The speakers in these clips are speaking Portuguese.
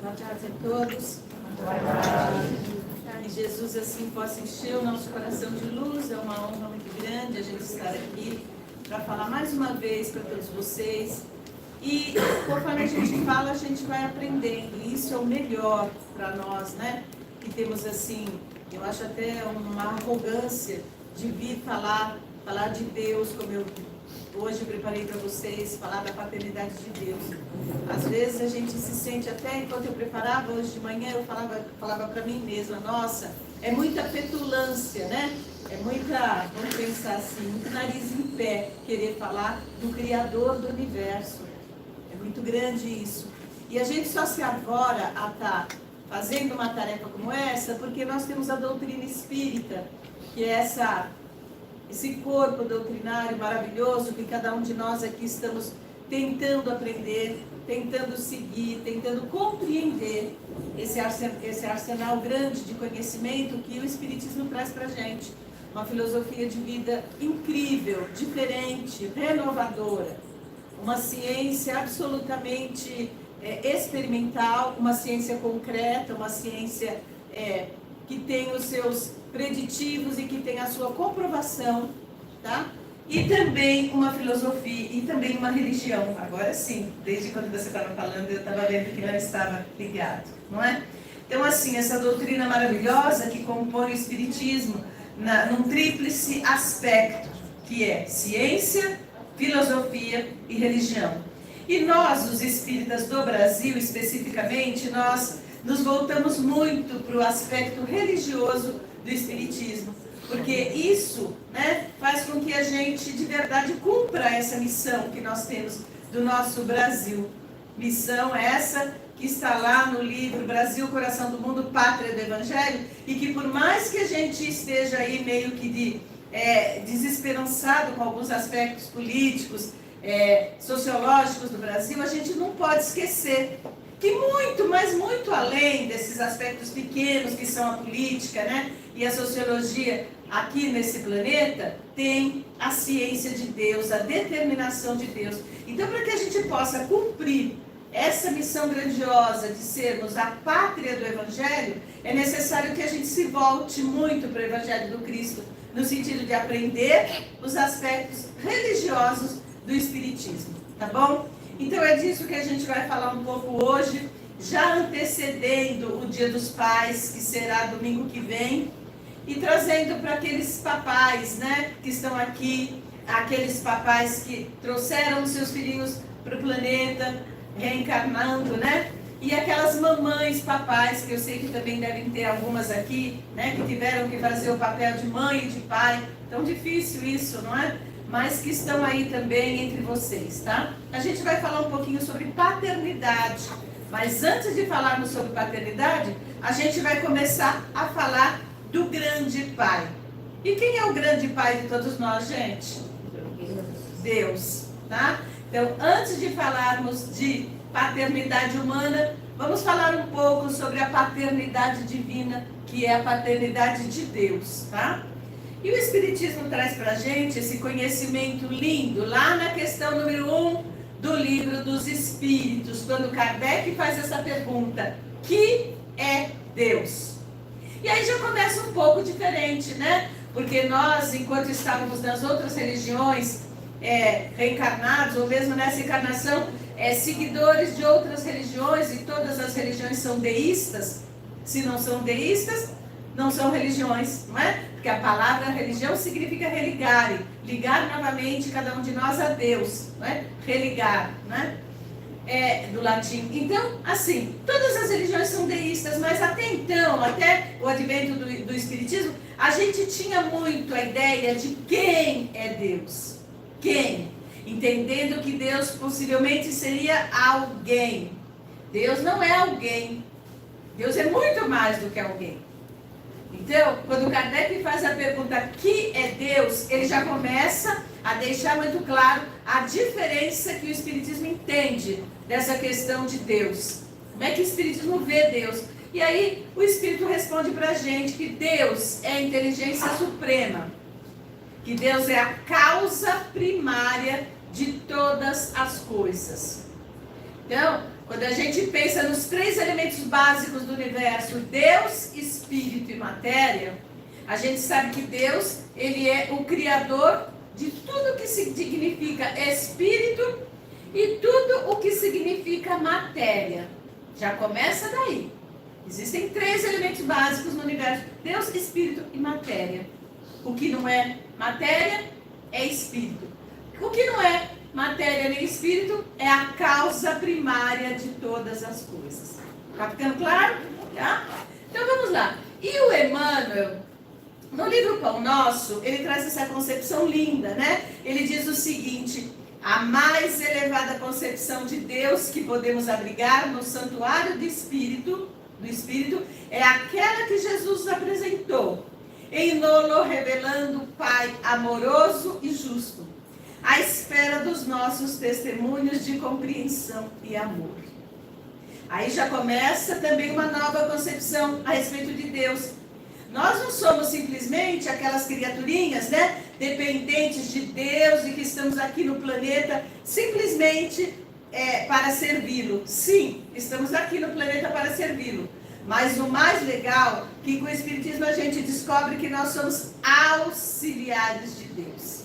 Boa tarde a todos. Que Jesus assim possa encher o nosso coração de luz. É uma honra muito grande a gente estar aqui para falar mais uma vez para todos vocês. E conforme a gente fala, a gente vai aprendendo. E isso é o melhor para nós, né? Que temos assim, eu acho até uma arrogância de vir falar de Deus, como eu hoje preparei para vocês, falar da paternidade de Deus. Às vezes a gente se sente, até enquanto eu preparava hoje de manhã, eu falava para mim mesma, nossa, é muita petulância, né? É muita, vamos pensar assim, muito nariz em pé querer falar do Criador do Universo. É muito grande isso. E a gente só se agora a estar fazendo uma tarefa como essa porque nós temos a doutrina espírita, que é esse corpo doutrinário maravilhoso que cada um de nós aqui estamos tentando aprender, tentando seguir, tentando compreender esse arsenal grande de conhecimento que o Espiritismo traz para a gente. Uma filosofia de vida incrível, diferente, renovadora. Uma ciência absolutamente experimental, uma ciência concreta, uma ciência que tem os seus preditivos e que tem a sua comprovação, tá? E também uma filosofia e também uma religião. Agora sim, desde quando você estava falando, eu estava vendo que não estava ligado, não é? Então, assim, essa doutrina maravilhosa que compõe o Espiritismo num tríplice aspecto, que é ciência, filosofia e religião. E nós, os espíritas do Brasil, especificamente, nós nos voltamos muito para o aspecto religioso do Espiritismo, porque isso, né, faz com que a gente de verdade cumpra essa missão que nós temos do nosso Brasil. Missão essa que está lá no livro Brasil, Coração do Mundo, Pátria do Evangelho, e que por mais que a gente esteja aí meio que desesperançado com alguns aspectos políticos, sociológicos do Brasil, a gente não pode esquecer que muito, mas muito além desses aspectos pequenos que são a política, né, e a sociologia aqui nesse planeta, tem a ciência de Deus, a determinação de Deus. Então, para que a gente possa cumprir essa missão grandiosa de sermos a pátria do Evangelho, é necessário que a gente se volte muito para o Evangelho do Cristo, no sentido de aprender os aspectos religiosos do Espiritismo, tá bom? Então é disso que a gente vai falar um pouco hoje, já antecedendo o Dia dos Pais, que será domingo que vem, e trazendo para aqueles papais, né, que estão aqui, aqueles papais que trouxeram os seus filhinhos para o planeta, reencarnando, né? E aquelas mamães, papais, que eu sei que também devem ter algumas aqui, né, que tiveram que fazer o papel de mãe e de pai. Tão difícil isso, não é? Mas que estão aí também entre vocês, tá? A gente vai falar um pouquinho sobre paternidade, mas antes de falarmos sobre paternidade, a gente vai começar a falar do grande pai. E quem é o grande pai de todos nós, gente? Deus, tá? Então, antes de falarmos de paternidade humana, vamos falar um pouco sobre a paternidade divina, que é a paternidade de Deus, tá? E o Espiritismo traz para a gente esse conhecimento lindo, lá na questão número 1 do Livro dos Espíritos, quando Kardec faz essa pergunta: que é Deus? E aí já começa um pouco diferente, né? Porque nós, enquanto estávamos nas outras religiões, reencarnados, ou mesmo nessa encarnação, seguidores de outras religiões, e todas as religiões são deístas. Se não são deístas, não são religiões, não é? Porque a palavra religião significa religare, ligar novamente cada um de nós a Deus, não é? Religar, né? Do latim. Então, assim, todas as religiões são deístas, mas até então, até o advento do Espiritismo, a gente tinha muito a ideia de quem é Deus. Quem? Entendendo que Deus possivelmente seria alguém. Deus não é alguém. Deus é muito mais do que alguém. Então, quando Kardec faz a pergunta, que é Deus, ele já começa a deixar muito claro a diferença que o Espiritismo entende dessa questão de Deus. Como é que o Espiritismo vê Deus? E aí, o Espírito responde para a gente que Deus é a inteligência suprema, que Deus é a causa primária de todas as coisas. Então, Quando a gente pensa nos 3 elementos básicos do universo, Deus, Espírito e Matéria, a gente sabe que Deus, ele é o criador de tudo que significa espírito e tudo o que significa matéria. Já começa daí. Existem 3 elementos básicos no universo: Deus, Espírito e Matéria. O que não é matéria é espírito. O que não é matéria nem espírito é a causa primária de todas as coisas. Tá ficando claro? Tá? Então vamos lá. E o Emmanuel, no livro Pão Nosso, ele traz essa concepção linda, né? Ele diz o seguinte: a mais elevada concepção de Deus que podemos abrigar no santuário do Espírito é aquela que Jesus apresentou, em Nolo revelando o Pai amoroso e justo, à espera dos nossos testemunhos de compreensão e amor. Aí já começa também uma nova concepção a respeito de Deus. Nós não somos simplesmente aquelas criaturinhas, né, dependentes de Deus e que estamos aqui no planeta simplesmente para servi-lo. Sim, estamos aqui no planeta para servi-lo. Mas o mais legal é que com o Espiritismo a gente descobre que nós somos auxiliares de Deus.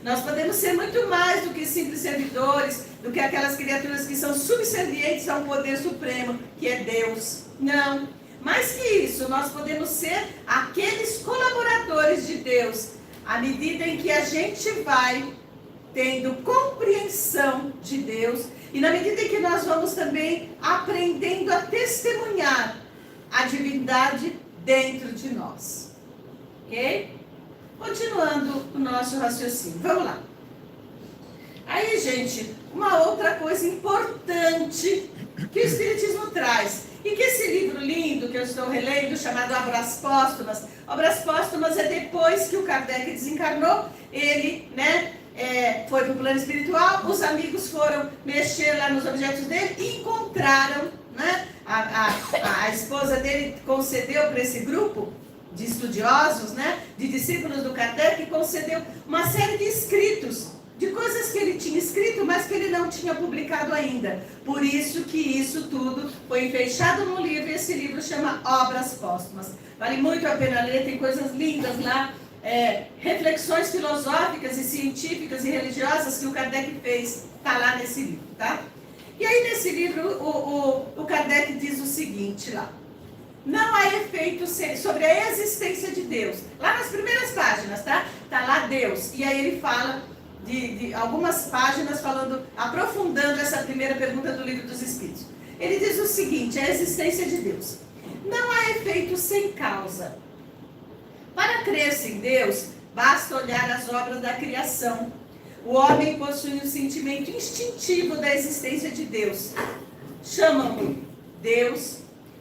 Nós podemos ser muito mais do que simples servidores, do que aquelas criaturas que são subservientes a um poder supremo, que é Deus. Não. Mais que isso, nós podemos ser aqueles colaboradores de Deus, à medida em que a gente vai tendo compreensão de Deus e na medida em que nós vamos também aprendendo a testemunhar a divindade dentro de nós. Ok? Continuando o nosso raciocínio. Vamos lá. Aí, gente, uma outra coisa importante que o Espiritismo traz, e que esse livro lindo que eu estou relendo, chamado Obras Póstumas. Obras Póstumas é depois que o Kardec desencarnou, ele, né, foi para o plano espiritual, os amigos foram mexer lá nos objetos dele e encontraram, né, a esposa dele concedeu para esse grupo de estudiosos, né, de discípulos do Kardec, concedeu uma série de escritos, de coisas que ele tinha escrito, mas que ele não tinha publicado ainda. Por isso que isso tudo foi fechado no livro, e esse livro chama Obras Póstumas. Vale muito a pena ler, tem coisas lindas lá, reflexões filosóficas e científicas e religiosas que o Kardec fez, está lá nesse livro, tá? E aí nesse livro o Kardec diz o seguinte lá: não há efeito sobre a existência de Deus. Lá nas primeiras páginas, tá? Tá lá Deus. E aí ele fala de algumas páginas falando, aprofundando essa primeira pergunta do Livro dos Espíritos. Ele diz o seguinte: a existência de Deus. Não há efeito sem causa. Para crer-se em Deus, basta olhar as obras da criação. O homem possui um sentimento instintivo da existência de Deus. Chamam-no Deus,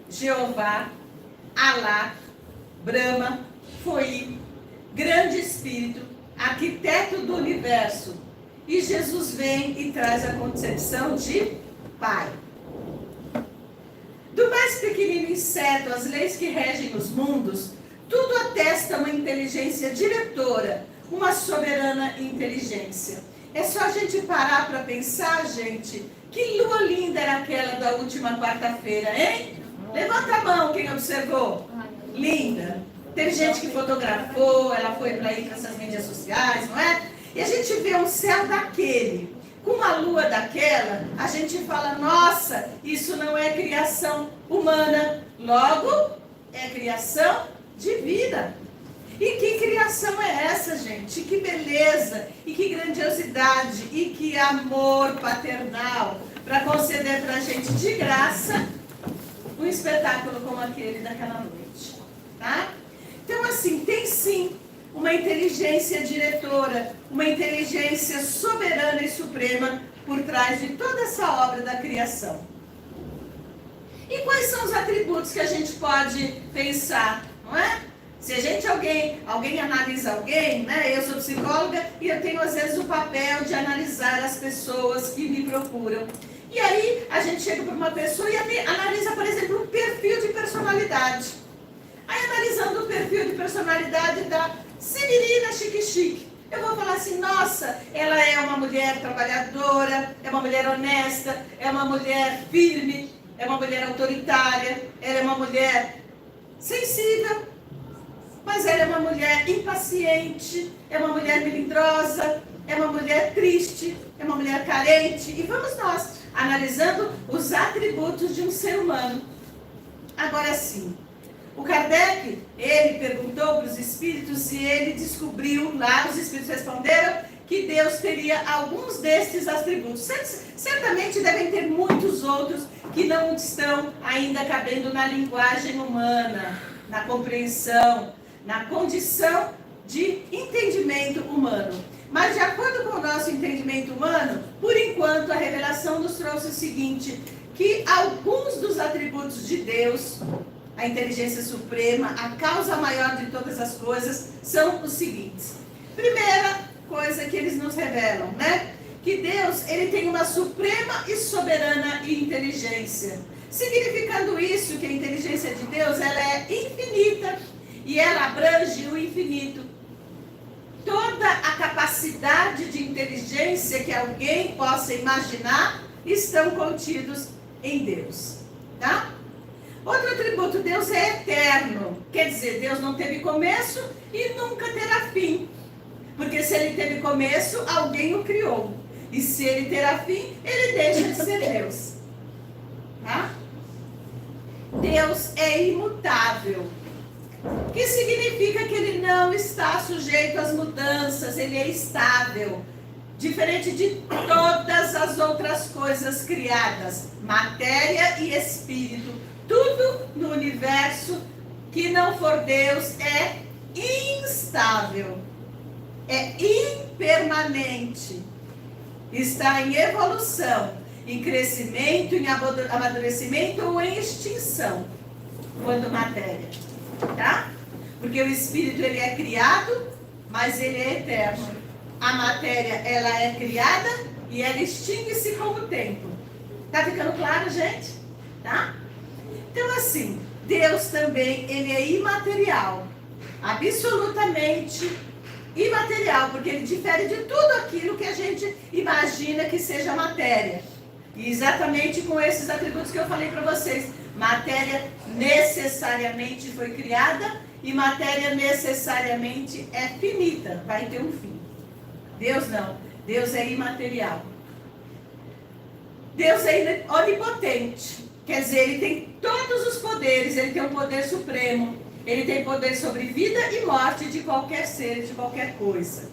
Jeová, Alá, Brahma, Foi, Grande Espírito, arquiteto do universo. E Jesus vem e traz a concepção de Pai. Do mais pequenino inseto às leis que regem os mundos, tudo atesta uma inteligência diretora, uma soberana inteligência. É só a gente parar para pensar, gente, que lua linda era aquela da última quarta-feira, hein? Levanta a mão quem observou. Linda. Teve gente que fotografou, ela foi para ir para essas mídias sociais, não é? E a gente vê um céu daquele, com uma lua daquela, a gente fala, nossa, isso não é criação humana, logo é criação divina. E que criação é essa, gente? Que beleza, e que grandiosidade, e que amor paternal, para conceder para a gente de graça um espetáculo como aquele daquela noite, tá? Então, assim, tem sim uma inteligência diretora, uma inteligência soberana e suprema por trás de toda essa obra da criação. E quais são os atributos que a gente pode pensar, não é? Se a gente, alguém analisa alguém, né? Eu sou psicóloga e eu tenho às vezes o papel de analisar as pessoas que me procuram. E aí a gente chega para uma pessoa e analisa, por exemplo, um perfil de personalidade. Aí analisando o perfil de personalidade da Severina Chique Chique. Eu vou falar assim, nossa, ela é uma mulher trabalhadora, é uma mulher honesta, é uma mulher firme, é uma mulher autoritária, ela é uma mulher sensível, mas ela é uma mulher impaciente, é uma mulher melindrosa, é uma mulher triste, é uma mulher carente. E vamos nós analisando os atributos de um ser humano. Agora sim, o Kardec, ele perguntou para os espíritos e ele descobriu lá, os espíritos responderam que Deus teria alguns destes atributos. Certamente devem ter muitos outros que não estão ainda cabendo na linguagem humana, na compreensão, na condição de entendimento humano. Mas de acordo com o nosso entendimento humano, por enquanto a revelação nos trouxe o seguinte, que alguns dos atributos de Deus, a inteligência suprema, a causa maior de todas as coisas, são os seguintes. Primeira coisa que eles nos revelam, né? Que Deus, ele tem uma suprema e soberana inteligência. Significando isso que a inteligência de Deus, ela é infinita e ela abrange o infinito. Toda a capacidade de inteligência que alguém possa imaginar estão contidos em Deus, tá? Outro atributo, Deus é eterno. Quer dizer, Deus não teve começo e nunca terá fim. Porque se ele teve começo, alguém o criou. E se ele terá fim, ele deixa de ser Deus. Tá? Deus é imutável. Que significa que ele não está sujeito às mudanças, ele é estável. Diferente de todas as outras coisas criadas, matéria e espírito. Tudo no universo que não for Deus é instável, é impermanente, está em evolução, em crescimento, em amadurecimento ou em extinção, quando matéria, tá? Porque o espírito ele é criado, mas ele é eterno. A matéria ela é criada e ela extingue-se com o tempo. Tá ficando claro, gente? Tá? Então, assim, Deus também, ele é imaterial, absolutamente imaterial, porque ele difere de tudo aquilo que a gente imagina que seja matéria. E exatamente com esses atributos que eu falei para vocês. Matéria necessariamente foi criada e matéria necessariamente é finita, vai ter um fim. Deus não, Deus é imaterial. Deus é onipotente. Quer dizer, ele tem todos os poderes, ele tem um poder supremo, ele tem poder sobre vida e morte de qualquer ser, de qualquer coisa.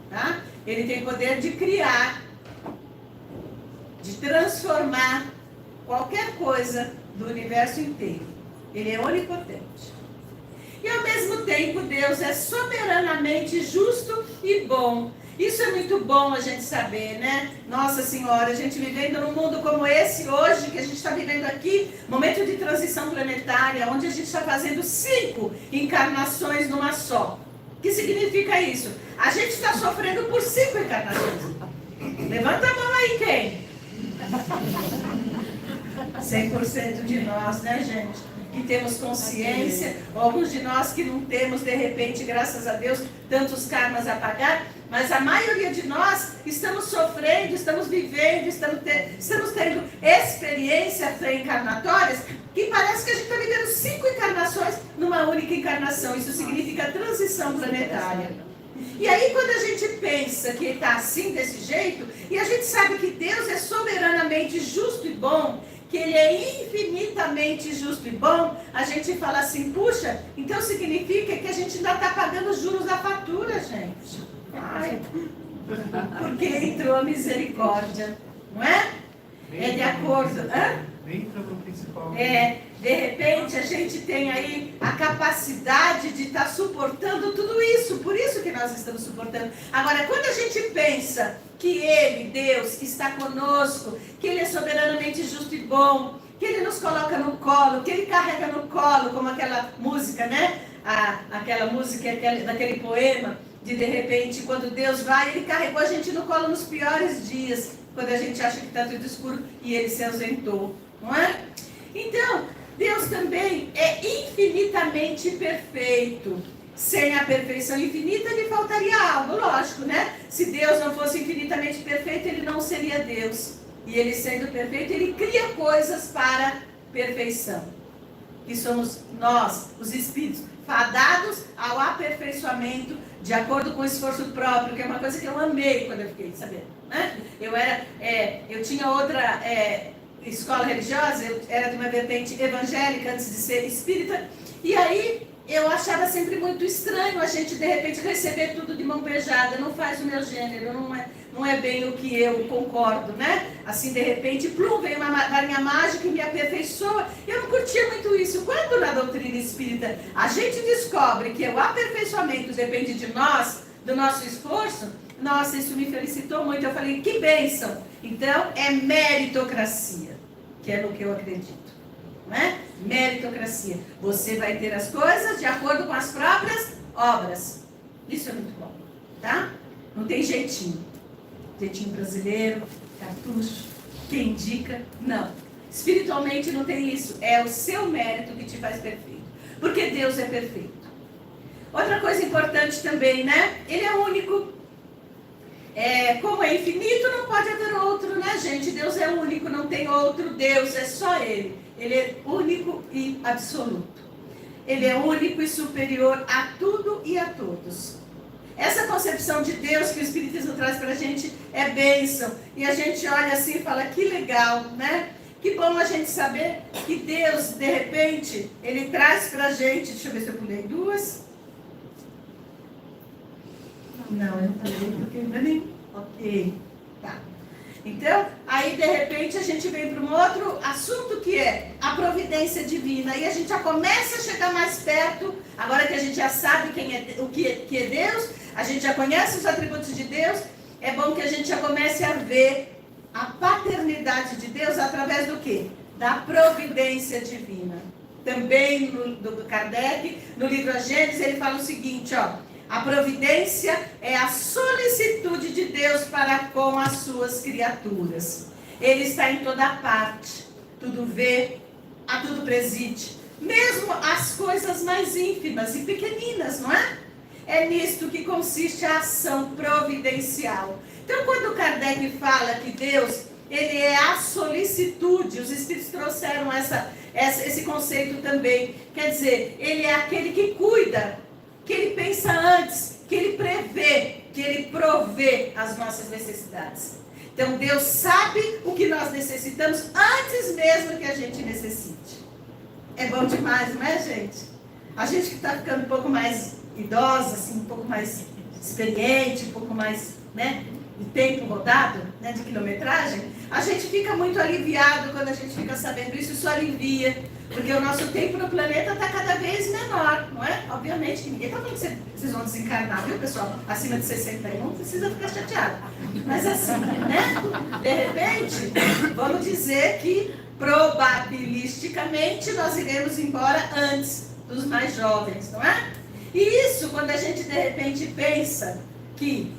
Tá? Ele tem poder de criar, de transformar qualquer coisa do universo inteiro. Ele é onipotente. E ao mesmo tempo, Deus é soberanamente justo e bom. Isso é muito bom a gente saber, né? Nossa Senhora, a gente vivendo num mundo como esse hoje, que a gente está vivendo aqui, momento de transição planetária, onde a gente está fazendo 5 encarnações numa só. O que significa isso? A gente está sofrendo por 5 encarnações. Levanta a mão aí, quem? 100% de nós, né, gente? Que temos consciência, alguns de nós que não temos, de repente, graças a Deus, tantos karmas a pagar, mas a maioria de nós estamos sofrendo, estamos vivendo, estamos tendo experiências reencarnatórias que parece que a gente está vivendo 5 encarnações numa única encarnação. Isso significa transição planetária. E aí quando a gente pensa que está assim, desse jeito, e a gente sabe que Deus é soberanamente justo e bom, que ele é infinitamente justo e bom, a gente fala assim, puxa, então significa que a gente ainda está pagando os juros da fatura, gente. Ai, porque entrou a misericórdia, não é? É de acordo. Entra no principal. De repente a gente tem aí a capacidade de estar suportando tudo isso, por isso que nós estamos suportando. Agora, quando a gente pensa que Ele, Deus, está conosco, que Ele é soberanamente justo e bom, que Ele nos coloca no colo, que Ele carrega no colo, como aquela música, né? Aquela música daquele poema, de repente, quando Deus vai, Ele carregou a gente no colo nos piores dias, quando a gente acha que está tudo escuro e Ele se ausentou, não é? Então, Deus também é infinitamente perfeito. Sem a perfeição infinita, lhe faltaria algo, lógico, né? Se Deus não fosse infinitamente perfeito, ele não seria Deus. E ele sendo perfeito, ele cria coisas para perfeição. Que somos nós, os espíritos, fadados ao aperfeiçoamento de acordo com o esforço próprio, que é uma coisa que eu amei quando eu fiquei sabendo, né? Eu tinha outra escola religiosa, eu era de uma vertente evangélica antes de ser espírita, e aí eu achava sempre muito estranho a gente de repente receber tudo de mão beijada. Não faz o meu gênero, não é bem o que eu concordo, né? Assim, de repente, plum, vem uma varinha mágica e me aperfeiçoa. Eu não curtia muito isso. Quando na doutrina espírita a gente descobre que o aperfeiçoamento depende de nós, do nosso esforço, nossa, isso me felicitou muito. Eu falei, que bênção! Então, é meritocracia, que é no que eu acredito. Né? Meritocracia. Você vai ter as coisas de acordo com as próprias obras. Isso é muito bom, tá? Não tem jeitinho. Jeitinho brasileiro, cartucho, quem indica, não. Espiritualmente não tem isso. É o seu mérito que te faz perfeito. Porque Deus é perfeito. Outra coisa importante também, né? Ele é único. Como é infinito, não pode haver outro, né, gente? Deus é único, não tem outro Deus, é só Ele. Ele é único e absoluto. Ele é único e superior a tudo e a todos. Essa concepção de Deus que o Espiritismo traz para a gente é bênção. E a gente olha assim e fala, que legal, né? Que bom a gente saber que Deus, de repente, Ele traz para a gente... Deixa eu ver se eu pulei duas. Não, eu não pulei porque ainda nem... Ok, tá. Então, aí de repente a gente vem para um outro assunto que é a providência divina. E a gente já começa a chegar mais perto, agora que a gente já sabe o que é Deus, a gente já conhece os atributos de Deus, é bom que a gente já comece a ver a paternidade de Deus através do quê? Da providência divina. Também do Kardec, no livro A Gênesis, ele fala o seguinte, ó. A providência é a solicitude de Deus para com as suas criaturas. Ele está em toda parte, tudo vê, a tudo preside, mesmo as coisas mais ínfimas e pequeninas, não é? É nisto que consiste a ação providencial. Então, quando Kardec fala que Deus, ele é a solicitude, os Espíritos trouxeram esse conceito também. Quer dizer, ele é aquele que cuida, que ele pensa antes, que ele prevê, que ele provê as nossas necessidades. Então Deus sabe o que nós necessitamos antes mesmo que a gente necessite. É bom demais, não é, gente? A gente que está ficando um pouco mais idosa, assim, um pouco mais experiente, um pouco mais, né, de tempo rodado, né, de quilometragem, a gente fica muito aliviado quando a gente fica sabendo isso, isso alivia. Porque o nosso tempo no planeta está cada vez menor, não é? Obviamente que ninguém está falando que vocês vão desencarnar, viu, pessoal? Acima de 61 não precisa ficar chateado. Mas assim, né? De repente, vamos dizer que probabilisticamente nós iremos embora antes dos mais jovens, não é? E isso, quando a gente de repente pensa que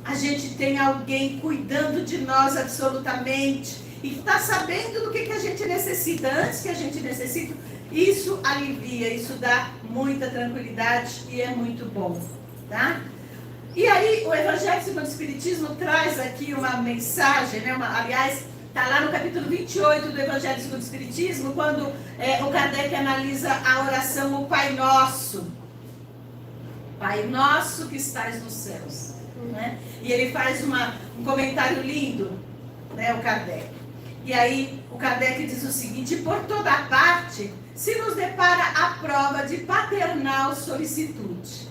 a gente tem alguém cuidando de nós absolutamente, e está sabendo do que a gente necessita antes que a gente necessita, isso alivia, isso dá muita tranquilidade e é muito bom, tá? E aí o Evangelho segundo o Espiritismo traz aqui uma mensagem, né? Aliás, está lá no capítulo 28 do Evangelho segundo o Espiritismo, quando o Kardec analisa a oração, o Pai Nosso. Pai Nosso que estás nos céus, né? E ele faz um comentário lindo, né, o Kardec. E aí o Kardec diz o seguinte: por toda parte se nos depara a prova de paternal solicitude,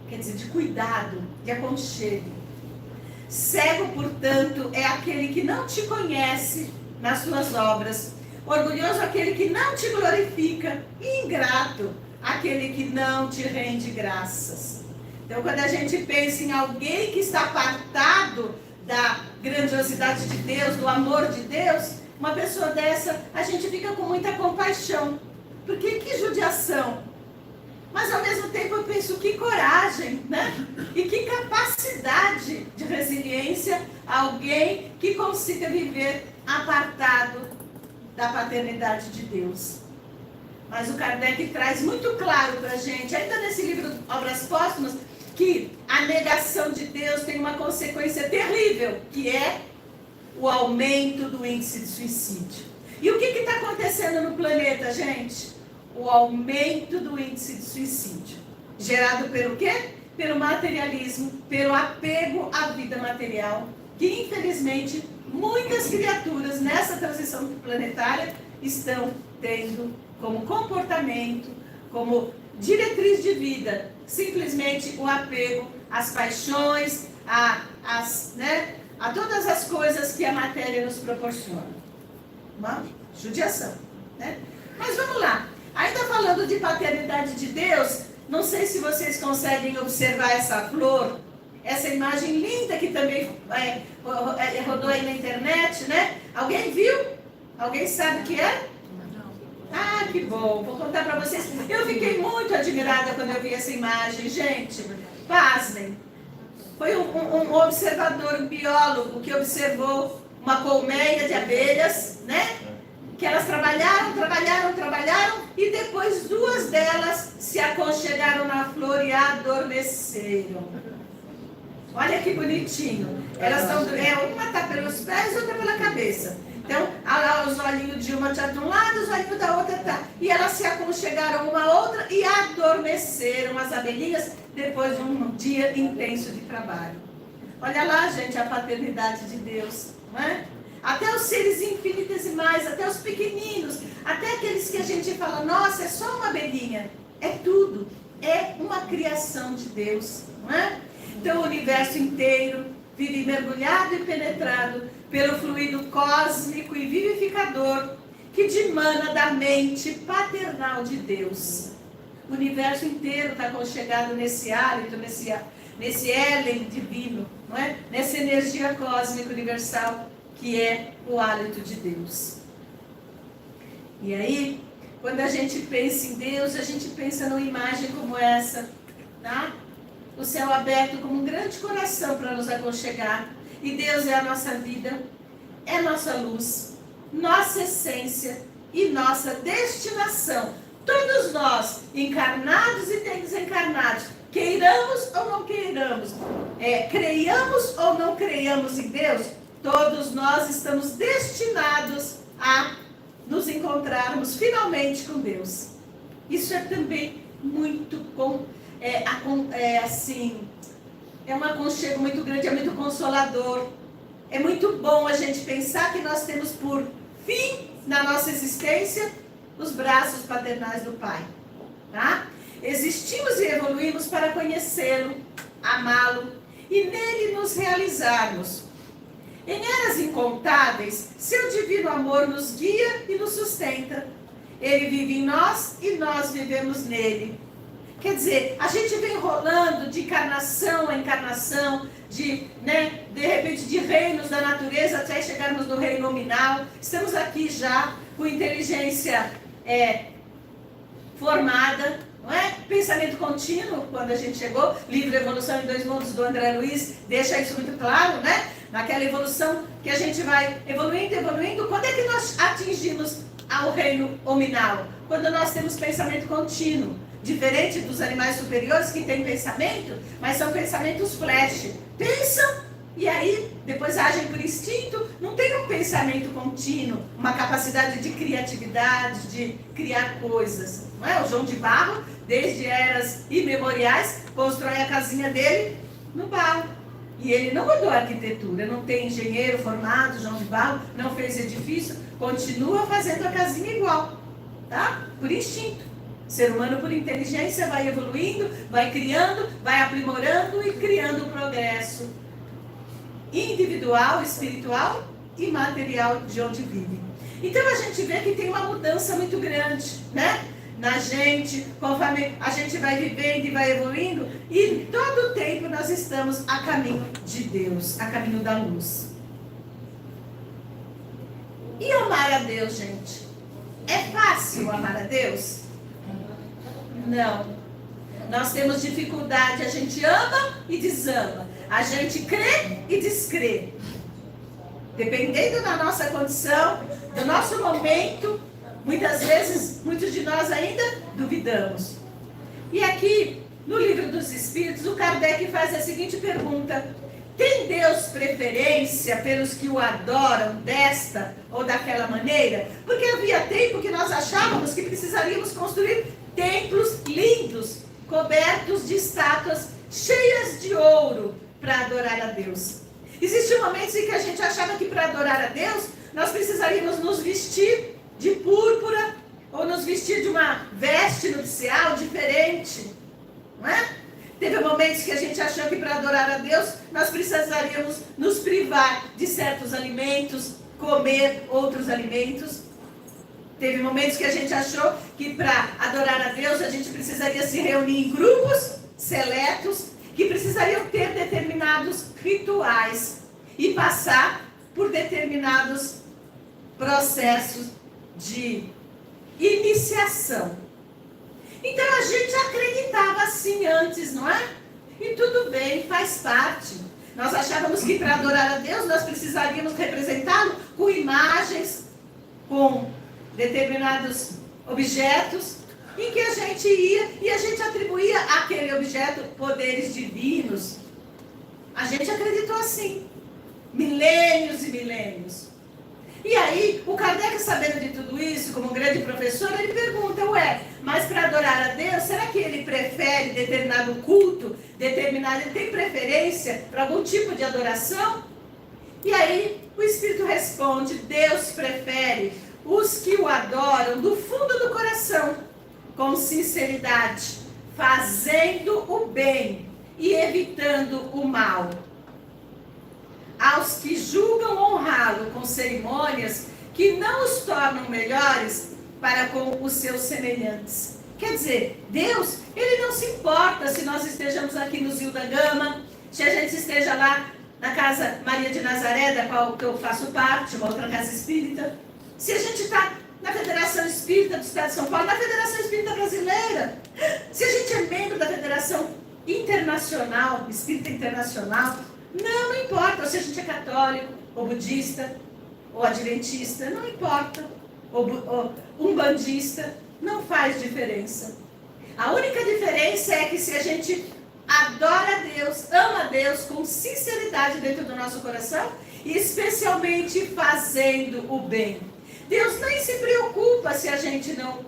quer dizer, de cuidado, de aconchego. Cego, portanto, é aquele que não te conhece nas suas obras, orgulhoso aquele que não te glorifica, e ingrato aquele que não te rende graças. Então, quando a gente pensa em alguém que está apartado da grandiosidade de Deus, do amor de Deus, uma pessoa dessa, a gente fica com muita compaixão. Porque que judiação. Mas ao mesmo tempo eu penso, que coragem, né? E que capacidade de resiliência alguém que consiga viver apartado da paternidade de Deus. Mas o Kardec traz muito claro para a gente, ainda nesse livro Obras Póstumas, que a negação de Deus tem uma consequência terrível, que é o aumento do índice de suicídio. E o que está acontecendo no planeta, gente? O aumento do índice de suicídio. Gerado pelo quê? Pelo materialismo, pelo apego à vida material, que infelizmente muitas criaturas nessa transição planetária estão tendo como comportamento, como diretriz de vida, simplesmente o apego às paixões, a todas as coisas que a matéria nos proporciona. Uma judiação, né? Mas vamos lá. Ainda falando de paternidade de Deus, não sei se vocês conseguem observar essa flor, essa imagem linda que também rodou aí na internet, né? Alguém viu? Alguém sabe o que é? Ah, que bom, vou contar para vocês. Eu fiquei muito admirada quando eu vi essa imagem, gente. Pasmem. Foi um observador, um biólogo, que observou uma colmeia de abelhas, né? Que elas trabalharam, e depois 2 delas se aconchegaram na flor e adormeceram. Olha que bonitinho. Elas estão, uma está pelos pés e outra pela cabeça. Então, os olhinhos de uma está de um lado, os olhinhos da outra tá. E elas se aconchegaram uma à outra e adormeceram as abelhinhas depois de um dia intenso de trabalho. Olha lá, gente, a paternidade de Deus, não é? Até os seres infinitesimais, até os pequeninos, até aqueles que a gente fala, nossa, é só uma abelhinha. É tudo, é uma criação de Deus, não é? Então o universo inteiro vive mergulhado e penetrado pelo fluido cósmico e vivificador que dimana da mente paternal de Deus. O universo inteiro está aconchegado nesse hálito, nesse élen divino, não é? Nessa energia cósmica universal que é o hálito de Deus. E aí, quando a gente pensa em Deus, a gente pensa numa imagem como essa, tá? O céu aberto como um grande coração para nos aconchegar. E Deus é a nossa vida, é nossa luz, nossa essência e nossa destinação. Todos nós, encarnados e desencarnados, queiramos ou não queiramos, creiamos ou não creiamos em Deus, todos nós estamos destinados a nos encontrarmos finalmente com Deus. Isso é também muito bom, é um aconchego muito grande, é muito consolador. É muito bom a gente pensar que nós temos por fim na nossa existência os braços paternais do Pai, tá? Existimos e evoluímos para conhecê-lo, amá-lo e nele nos realizarmos. Em eras incontáveis, seu divino amor nos guia e nos sustenta. Ele vive em nós e nós vivemos nele. Quer dizer, a gente vem rolando de encarnação a encarnação, de repente, de reinos da natureza até chegarmos no reino nominal. Estamos aqui já com inteligência formada, não é? Pensamento contínuo, quando a gente chegou, livro Evolução em 2 Mundos, do André Luiz, deixa isso muito claro, né? Naquela evolução que a gente vai evoluindo, quando é que nós atingimos ao reino nominal? Quando nós temos pensamento contínuo. Diferente dos animais superiores que têm pensamento, mas são pensamentos flash. Pensam e aí depois agem por instinto, não tem um pensamento contínuo, uma capacidade de criatividade, de criar coisas. Não é? O João de Barro, desde eras imemoriais, constrói a casinha dele no barro. E ele não mudou a arquitetura, não tem engenheiro formado, João de Barro, não fez edifício, continua fazendo a casinha igual, tá? Por instinto. O ser humano, por inteligência, vai evoluindo, vai criando, vai aprimorando e criando o progresso individual, espiritual e material de onde vive. Então a gente vê que tem uma mudança muito grande, né? Na gente, conforme a gente vai vivendo e vai evoluindo, e todo o tempo nós estamos a caminho de Deus, a caminho da luz. E amar a Deus, gente? É fácil amar a Deus? Não. Nós temos dificuldade, a gente ama e desama, a gente crê e descrê. Dependendo da nossa condição, do nosso momento, Muitas vezes, muitos de nós ainda duvidamos. E aqui, no Livro dos Espíritos, o Kardec faz a seguinte pergunta: tem Deus preferência pelos que o adoram desta ou daquela maneira? Porque havia tempo que nós achávamos que precisaríamos construir templos lindos, cobertos de estátuas cheias de ouro para adorar a Deus. Existiam momentos em que a gente achava que para adorar a Deus nós precisaríamos nos vestir de púrpura ou nos vestir de uma veste nupcial diferente, não é? Teve momentos que a gente achou que para adorar a Deus nós precisaríamos nos privar de certos alimentos, comer outros alimentos. Teve momentos que a gente achou que para adorar a Deus a gente precisaria se reunir em grupos seletos que precisariam ter determinados rituais e passar por determinados processos de iniciação. Então a gente acreditava assim antes, não é? E tudo bem, faz parte. Nós achávamos que para adorar a Deus nós precisaríamos representá-lo com imagens, com determinados objetos, em que a gente ia e a gente atribuía àquele objeto poderes divinos. A gente acreditou assim, milênios e milênios. E aí, o Kardec, sabendo de tudo isso, como um grande professor, ele pergunta, mas para adorar a Deus, será que ele prefere determinado culto, ele tem preferência para algum tipo de adoração? E aí, o Espírito responde, Deus prefere os que o adoram do fundo do coração, com sinceridade, fazendo o bem e evitando o mal. Aos que julgam honrá-lo com cerimônias que não os tornam melhores para com os seus semelhantes. Quer dizer, Deus, ele não se importa se nós estejamos aqui no Zio da Gama, se a gente esteja lá na Casa Maria de Nazaré, da qual eu faço parte, uma outra casa espírita, se a gente está na Federação Espírita do Estado de São Paulo, na Federação Espírita Brasileira, se a gente é membro da Federação Internacional, Espírita Internacional, não importa se a gente é católico, ou budista, ou adventista, não importa, ou umbandista, não faz diferença. A única diferença é que se a gente adora a Deus, ama a Deus com sinceridade dentro do nosso coração, e especialmente fazendo o bem. Deus nem se preocupa se a gente não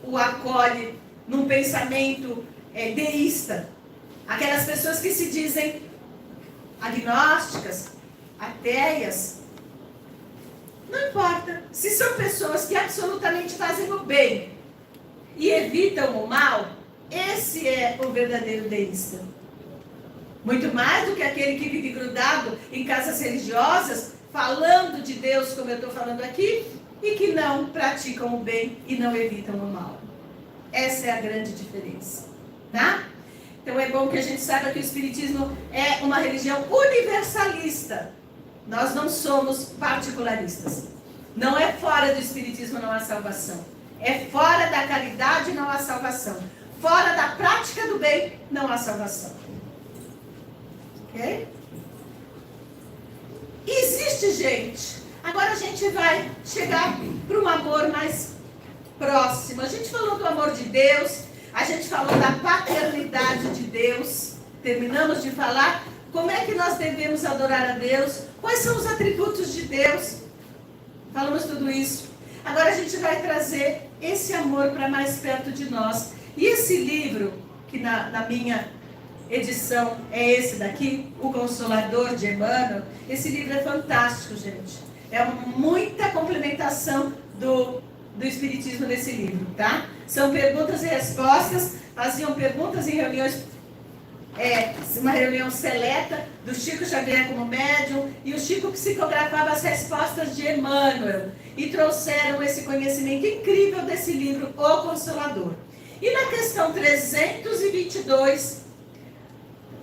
o acolhe num pensamento deísta. Aquelas pessoas que se dizem agnósticas, ateias, não importa. Se são pessoas que absolutamente fazem o bem e evitam o mal, esse é o verdadeiro deísta. Muito mais do que aquele que vive grudado em casas religiosas, falando de Deus como eu estou falando aqui, e que não praticam o bem e não evitam o mal. Essa é a grande diferença, tá? Então é bom que a gente saiba que o Espiritismo é uma religião universalista. Nós não somos particularistas. Não é fora do Espiritismo não há salvação. É fora da caridade não há salvação. Fora da prática do bem não há salvação. Ok? Existe gente. Agora a gente vai chegar para um amor mais próximo. A gente falou do amor de Deus. A gente falou da paternidade de Deus. Terminamos de falar como é que nós devemos adorar a Deus. Quais são os atributos de Deus. Falamos tudo isso. Agora a gente vai trazer esse amor para mais perto de nós. E esse livro, que na minha edição é esse daqui, O Consolador de Emmanuel, esse livro é fantástico, gente. É muita complementação do Espiritismo nesse livro, tá? São perguntas e respostas, faziam perguntas em reuniões, uma reunião seleta do Chico Xavier como médium, e o Chico psicografava as respostas de Emmanuel, e trouxeram esse conhecimento incrível desse livro, O Consolador. E na questão 322,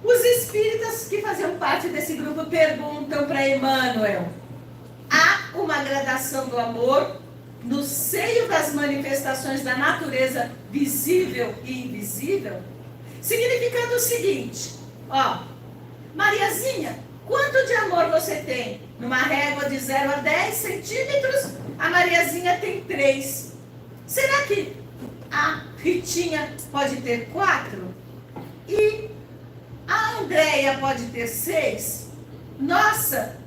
os espíritas que faziam parte desse grupo perguntam para Emmanuel: há uma gradação do amor no seio das manifestações da natureza visível e invisível? Significando o seguinte, Mariazinha, quanto de amor você tem? Numa régua de 0 a 10 centímetros, a Mariazinha tem 3. Será que a Ritinha pode ter 4? E a Andréia pode ter 6? Nossa,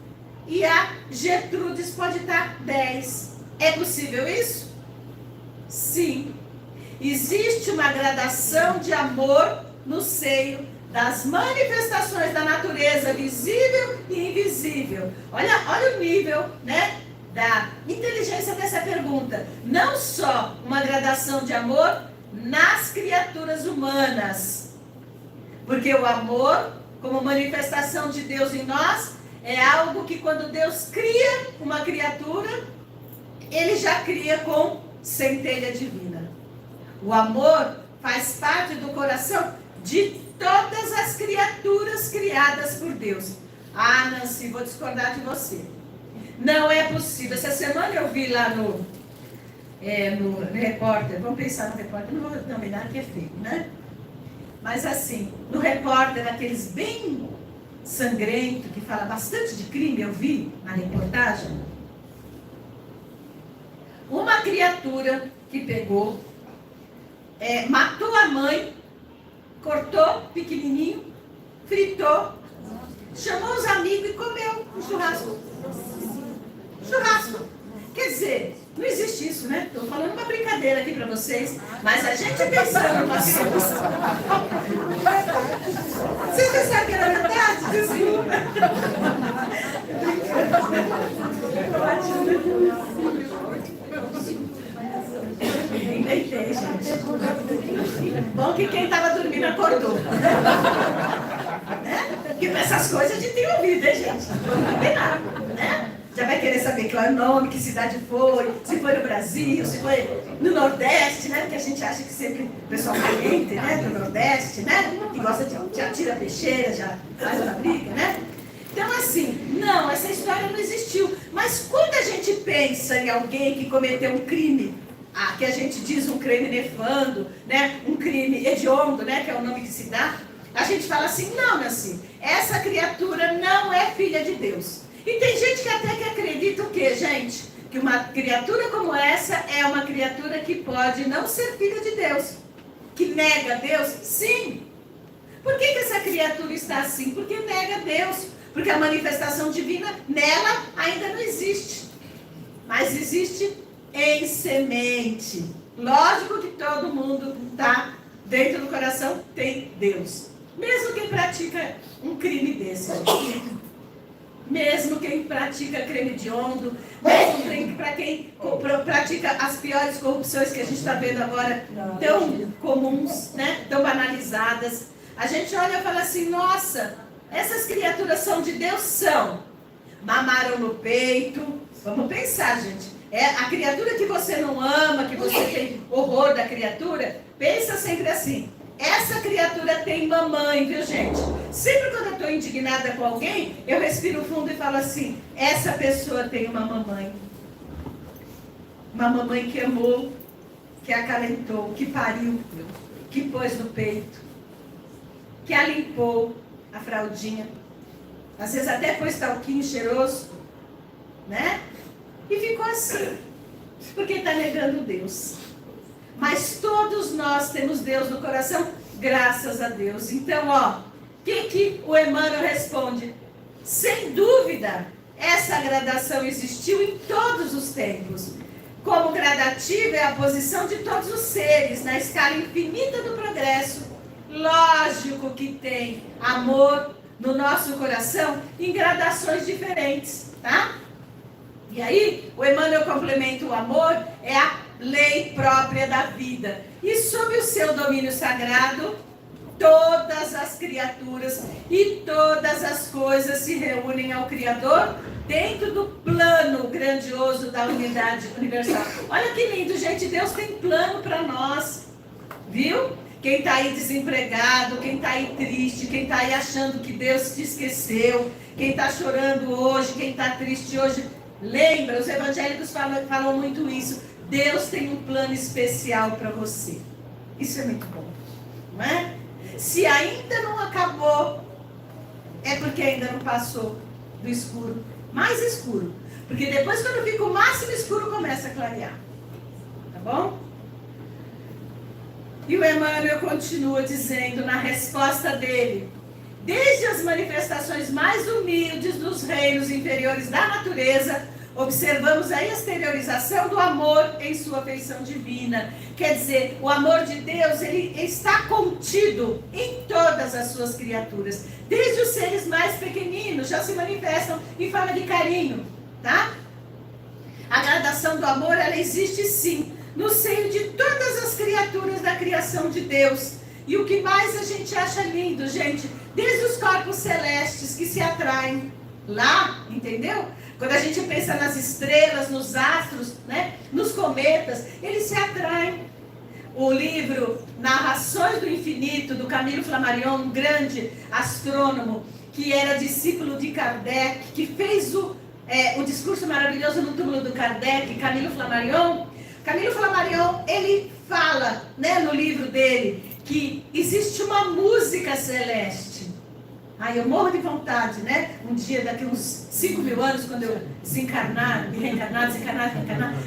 e a Gertrudes pode estar 10. É possível isso? Sim. Existe uma gradação de amor no seio das manifestações da natureza visível e invisível. Olha o nível, né, da inteligência dessa pergunta. Não só uma gradação de amor nas criaturas humanas, porque o amor, como manifestação de Deus em nós, é algo que quando Deus cria uma criatura, Ele já cria com centelha divina. O amor faz parte do coração de todas as criaturas criadas por Deus. Ah, Nancy, vou discordar de você. Não é possível. Essa semana eu vi lá no repórter, vamos pensar no repórter, não vou nominar que é feio, né? Mas assim, no repórter, aqueles bem sangrento, que fala bastante de crime, eu vi na reportagem. Uma criatura que pegou, matou a mãe, cortou pequenininho, fritou, chamou os amigos e comeu um churrasco. Churrasco. Quer dizer, não existe isso, né? Estou falando uma brincadeira aqui para vocês, mas a gente pensando na solução. Vocês pensaram que era verdade? Desculpa. Inventei, gente. Bom que quem estava dormindo acordou. Né? Porque para essas coisas a gente tem ouvido, né, gente? Vamos combinar, né? Já vai querer saber qual é o nome, que cidade foi, se foi no Brasil, se foi no Nordeste, né? Porque a gente acha que sempre o pessoal caliente, né? Do Nordeste, né? Que gosta de já tira peixeira, já faz uma briga, né? Então, assim, não, essa história não existiu. Mas quando a gente pensa em alguém que cometeu um crime, que a gente diz um crime nefando, né? Um crime hediondo, né? Que é o nome que se dá, a gente fala assim, não, assim, essa criatura não é filha de Deus. E tem gente que até que acredita o quê, gente? Que uma criatura como essa é uma criatura que pode não ser filha de Deus. Que nega Deus? Sim. Por que essa criatura está assim? Porque nega Deus. Porque a manifestação divina nela ainda não existe. Mas existe em semente. Lógico que todo mundo está dentro do coração, tem Deus. Mesmo quem pratica um crime desse, gente. Mesmo quem pratica crime hediondo, mesmo para quem pratica as piores corrupções que a gente está vendo agora, tão comuns, né? Tão banalizadas. A gente olha e fala assim, nossa, essas criaturas são de Deus? São. Mamaram no peito. Vamos pensar, gente. A criatura que você não ama, que você tem horror da criatura, pensa sempre assim. Essa criatura tem mamãe, viu, gente? Sempre quando eu estou indignada com alguém, eu respiro fundo e falo assim, essa pessoa tem uma mamãe. Uma mamãe que amou, que acalentou, que pariu, que pôs no peito, que a limpou, a fraldinha. Às vezes até pôs talquinho cheiroso, né? E ficou assim, porque está negando Deus. Mas todos nós temos Deus no coração, graças a Deus. Então, o que o Emmanuel responde? Sem dúvida, essa gradação existiu em todos os tempos. Como gradativa é a posição de todos os seres, na escala infinita do progresso. Lógico que tem amor no nosso coração em gradações diferentes, tá? E aí, o Emmanuel complementa o amor, é a lei própria da vida. E sob o seu domínio sagrado, todas as criaturas e todas as coisas se reúnem ao Criador dentro do plano grandioso da unidade universal. Olha que lindo, gente, Deus tem plano para nós, viu? Quem está aí desempregado, quem está aí triste, quem está aí achando que Deus te esqueceu, quem está chorando hoje, quem está triste hoje, lembra, os evangélicos falam muito isso. Deus tem um plano especial para você. Isso é muito bom, não é? Se ainda não acabou, é porque ainda não passou do escuro, mais escuro. Porque depois, quando fica o máximo escuro, começa a clarear. Tá bom? E o Emmanuel continua dizendo na resposta dele: desde as manifestações mais humildes dos reinos inferiores da natureza, observamos a exteriorização do amor em sua feição divina. Quer dizer, o amor de Deus, ele está contido em todas as suas criaturas. Desde os seres mais pequeninos já se manifestam em forma de carinho, tá? A gradação do amor, ela existe sim, no seio de todas as criaturas da criação de Deus. E o que mais a gente acha lindo, gente, desde os corpos celestes que se atraem lá, entendeu? Quando a gente pensa nas estrelas, nos astros, né? Nos cometas, eles se atraem. O livro Narrações do Infinito, do Camilo Flammarion, um grande astrônomo, que era discípulo de Kardec, que fez o discurso maravilhoso no túmulo do Kardec, Camilo Flammarion. Camilo Flammarion, ele fala, né, no livro dele, que existe uma música celeste. Ai, eu morro de vontade, né? Um dia, daqui uns 5.000 anos, quando eu desencarnar, reencarnar,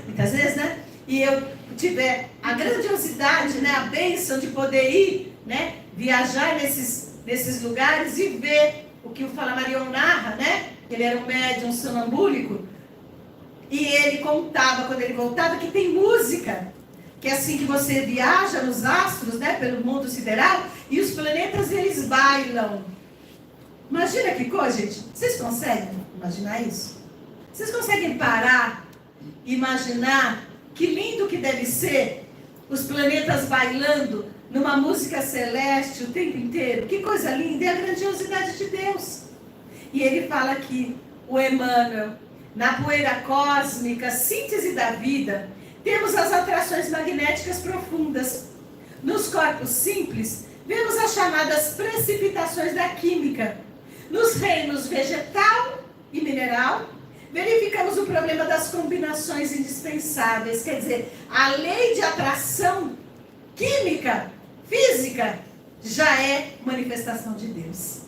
muitas vezes, né? E eu tiver a grandiosidade, né? A bênção de poder ir, né? Viajar nesses lugares e ver o que o Flammarion narra, né? Ele era um médium sonambúlico. E ele contava, quando ele voltava, que tem música. Que é assim que você viaja nos astros, né? Pelo mundo sideral. E os planetas, eles bailam. Imagina que coisa, gente. Vocês conseguem imaginar isso? Vocês conseguem parar e imaginar que lindo que deve ser os planetas bailando numa música celeste o tempo inteiro? Que coisa linda, é a grandiosidade de Deus. E ele fala aqui, o Emmanuel, na poeira cósmica, síntese da vida, temos as atrações magnéticas profundas. Nos corpos simples, vemos as chamadas precipitações da química. Nos reinos vegetal e mineral, verificamos o problema das combinações indispensáveis. Quer dizer, a lei de atração química, física, já é manifestação de Deus.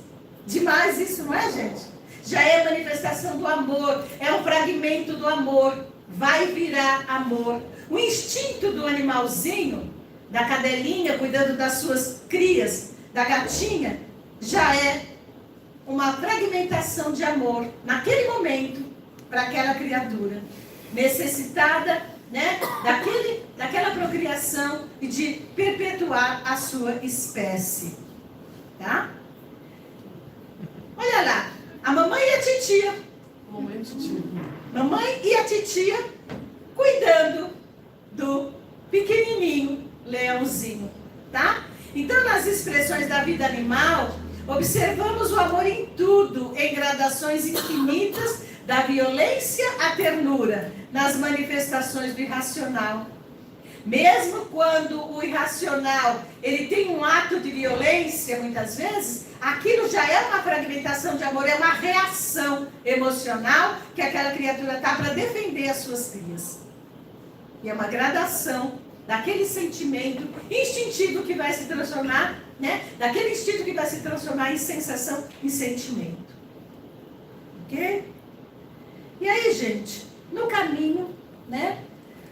Demais isso, não é, gente? Já é manifestação do amor, é um fragmento do amor, vai virar amor. O instinto do animalzinho, da cadelinha cuidando das suas crias, da gatinha, já é uma fragmentação de amor, naquele momento, para aquela criatura, necessitada, né, daquela procriação e de perpetuar a sua espécie. Tá? Olha lá, a mamãe e a titia. Mamãe e a titia cuidando do pequenininho leãozinho, tá? Então, nas expressões da vida animal, observamos o amor em tudo, em gradações infinitas, da violência à ternura, nas manifestações do irracional. Mesmo quando o irracional, ele tem um ato de violência, muitas vezes, aquilo já é uma fragmentação de amor, é uma reação emocional que aquela criatura está para defender as suas crias. E é uma gradação daquele sentimento instintivo que vai se transformar, né? Daquele instinto que vai se transformar em sensação, em sentimento. Ok? E aí, gente, no caminho, né?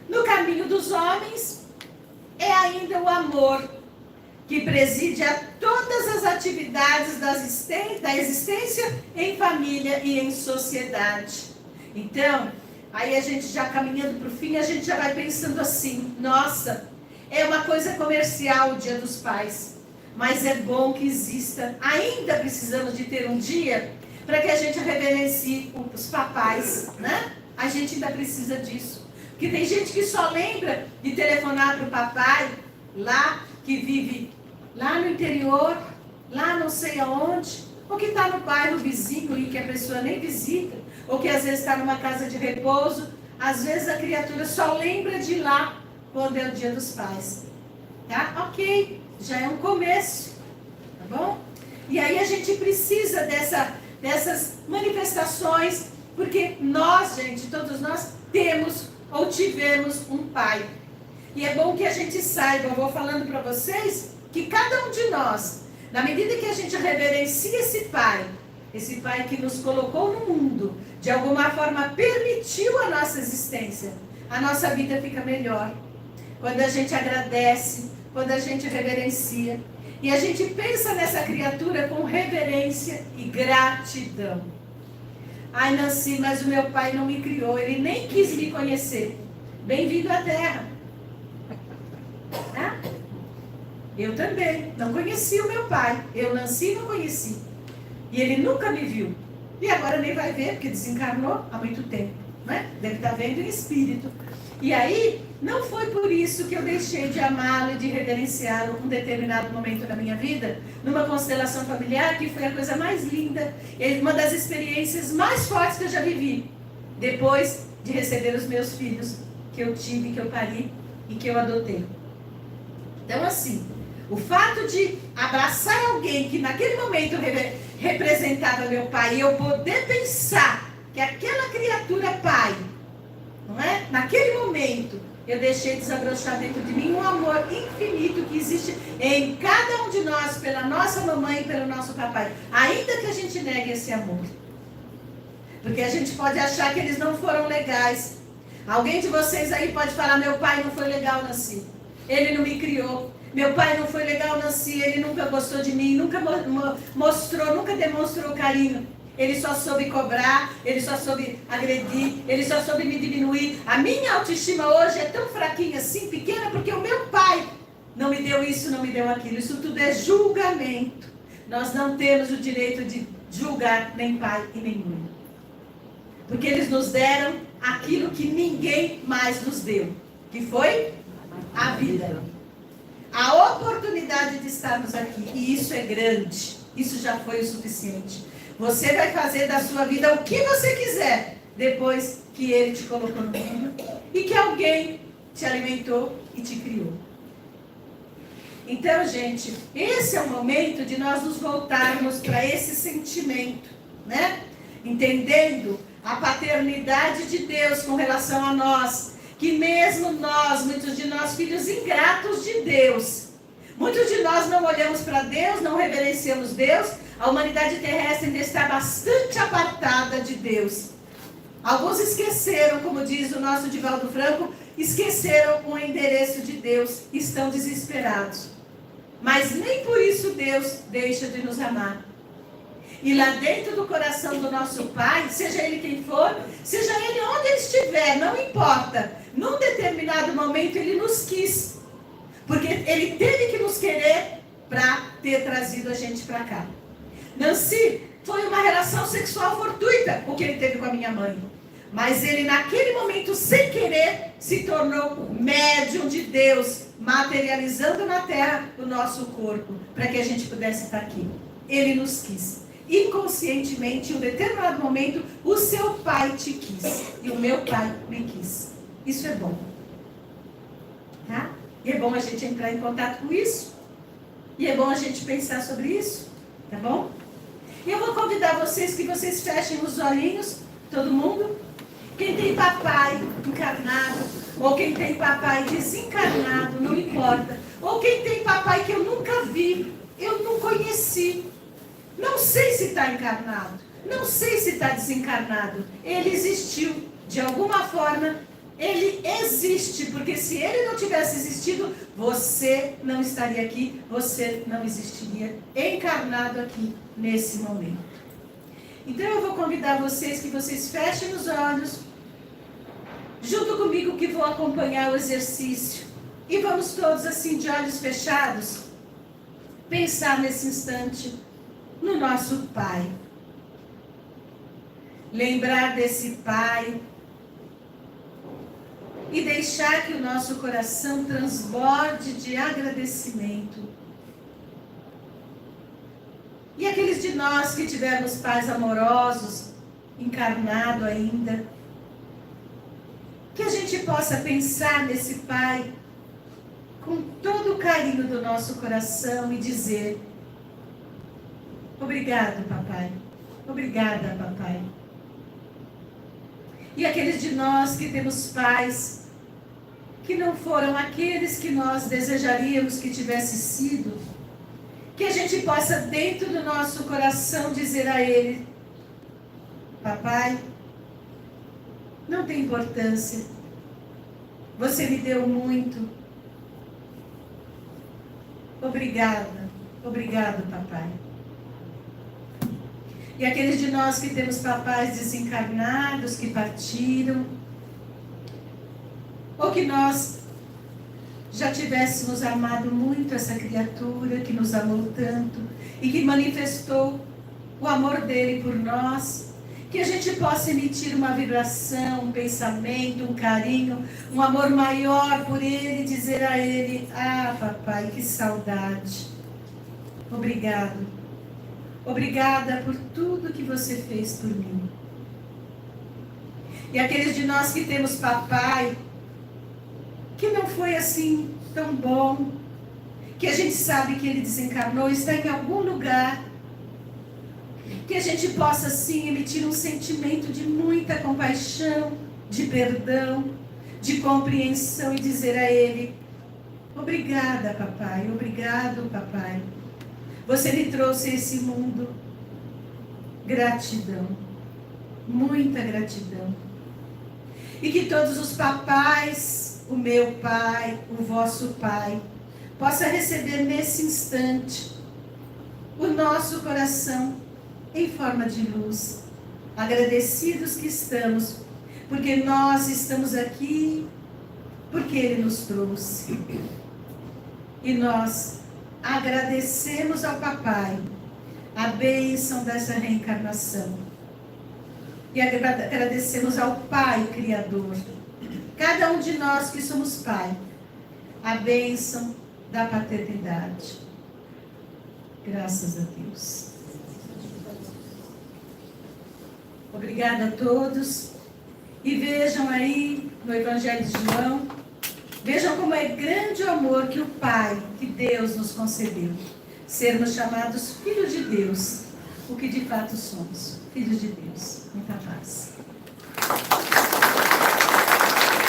No caminho dos homens, é ainda o amor que preside a todas as atividades da existência em família e em sociedade. Então, aí a gente já caminhando para o fim, a gente já vai pensando assim, nossa, é uma coisa comercial o Dia dos Pais, mas é bom que exista. Ainda precisamos de ter um dia para que a gente reverencie os papais, né? A gente ainda precisa disso. Porque tem gente que só lembra de telefonar para o papai, lá, que vive lá no interior, lá não sei aonde, ou que está no bairro vizinho e que a pessoa nem visita, ou que às vezes está numa casa de repouso. Às vezes a criatura só lembra de lá quando é o Dia dos Pais. Tá? Ok, já é um começo, tá bom? E aí a gente precisa dessas manifestações, porque nós, gente, todos nós temos ou tivemos um pai. E é bom que a gente saiba, eu vou falando para vocês, que cada um de nós, na medida que a gente reverencia esse pai que nos colocou no mundo, de alguma forma permitiu a nossa existência, a nossa vida fica melhor. Quando a gente agradece, quando a gente reverencia. E a gente pensa nessa criatura com reverência e gratidão. Ai, Nancy, mas o meu pai não me criou, ele nem quis me conhecer. Bem-vindo à Terra. Tá? Eu também, não conheci o meu pai. Eu, Nancy, não conheci. E ele nunca me viu. E agora nem vai ver, porque desencarnou há muito tempo. Né? Deve estar vendo em espírito. E aí, não foi por isso que eu deixei de amá-lo e de reverenciá-lo um determinado momento da minha vida, numa constelação familiar que foi a coisa mais linda, uma das experiências mais fortes que eu já vivi, depois de receber os meus filhos, que eu tive, que eu pari e que eu adotei. Então, assim, o fato de abraçar alguém que naquele momento representava meu pai, e eu poder pensar que aquela criatura pai, não é? Naquele momento, eu deixei desabrochar dentro de mim um amor infinito que existe em cada um de nós, pela nossa mamãe e pelo nosso papai. Ainda que a gente negue esse amor. Porque a gente pode achar que eles não foram legais. Alguém de vocês aí pode falar, meu pai não foi legal, Nancy. Ele não me criou. Meu pai não foi legal, Nancy. Ele nunca gostou de mim, nunca mostrou, nunca demonstrou carinho. Ele só soube cobrar, ele só soube agredir, ele só soube me diminuir. A minha autoestima hoje é tão fraquinha assim, pequena, porque o meu pai não me deu isso, não me deu aquilo. Isso tudo é julgamento. Nós não temos o direito de julgar nem pai e nem mãe. Porque eles nos deram aquilo que ninguém mais nos deu. Que foi a vida. A oportunidade de estarmos aqui. E isso é grande. Isso já foi o suficiente. Você vai fazer da sua vida o que você quiser, depois que ele te colocou no mundo e que alguém te alimentou e te criou. Então, gente, esse é o momento de nós nos voltarmos para esse sentimento, né? Entendendo a paternidade de Deus com relação a nós, que mesmo nós, muitos de nós, filhos ingratos de Deus, muitos de nós não olhamos para Deus, não reverenciamos Deus. A humanidade terrestre ainda está bastante apartada de Deus. Alguns esqueceram, como diz o nosso Divaldo Franco, esqueceram o endereço de Deus, estão desesperados. Mas nem por isso Deus deixa de nos amar. E lá dentro do coração do nosso Pai, seja Ele quem for, seja Ele onde Ele estiver, não importa. Num determinado momento Ele nos quis. Porque Ele teve que nos querer para ter trazido a gente para cá. Nancy, foi uma relação sexual fortuita o que ele teve com a minha mãe. Mas ele naquele momento, sem querer, se tornou médium de Deus, materializando na terra o nosso corpo, para que a gente pudesse estar aqui. Ele nos quis. Inconscientemente, em um determinado momento, o seu pai te quis. E o meu pai me quis. Isso é bom. Tá? E é bom a gente entrar em contato com isso. E é bom a gente pensar sobre isso. Tá bom? E eu vou convidar vocês que vocês fechem os olhinhos, todo mundo. Quem tem papai encarnado, ou quem tem papai desencarnado, não importa. Ou quem tem papai que eu nunca vi, eu não conheci. Não sei se está encarnado, não sei se está desencarnado. Ele existiu, de alguma forma, ele existe. Porque se ele não tivesse existido, você não estaria aqui, você não existiria encarnado aqui nesse momento. Então eu vou convidar vocês que vocês fechem os olhos, junto comigo que vou acompanhar o exercício. E vamos todos assim de olhos fechados, pensar nesse instante no nosso Pai. Lembrar desse Pai e deixar que o nosso coração transborde de agradecimento. E aqueles de nós que tivemos pais amorosos, encarnado ainda, que a gente possa pensar nesse Pai com todo o carinho do nosso coração e dizer: obrigado, papai. Obrigada, papai. E aqueles de nós que temos pais que não foram aqueles que nós desejaríamos que tivesse sido, que a gente possa dentro do nosso coração dizer a ele: papai, não tem importância, você me deu muito, Obrigada. Obrigado, papai. E aqueles de nós que temos papais desencarnados, que partiram, ou que nós já tivéssemos amado muito essa criatura que nos amou tanto e que manifestou o amor dele por nós, que a gente possa emitir uma vibração, um pensamento, um carinho, um amor maior por ele e dizer a ele: ah, papai, que saudade. Obrigado. Obrigada por tudo que você fez por mim. E aqueles de nós que temos papai, que não foi assim tão bom, que a gente sabe que ele desencarnou, está em algum lugar, que a gente possa sim emitir um sentimento de muita compaixão, de perdão, de compreensão e dizer a ele: obrigada, papai, obrigado, papai. Você me trouxe a esse mundo. Gratidão, muita gratidão. E que todos os papais, o meu pai, o vosso pai, possa receber nesse instante o nosso coração em forma de luz. Agradecidos que estamos, porque nós estamos aqui, porque ele nos trouxe. E nós agradecemos ao papai a bênção dessa reencarnação. E agradecemos ao Pai Criador, cada um de nós que somos pai, a bênção da paternidade. Graças a Deus. Obrigada a todos. E vejam aí no Evangelho de João, vejam como é grande o amor que o Pai, que Deus nos concedeu. Sermos chamados filhos de Deus, o que de fato somos, filhos de Deus. Muita paz.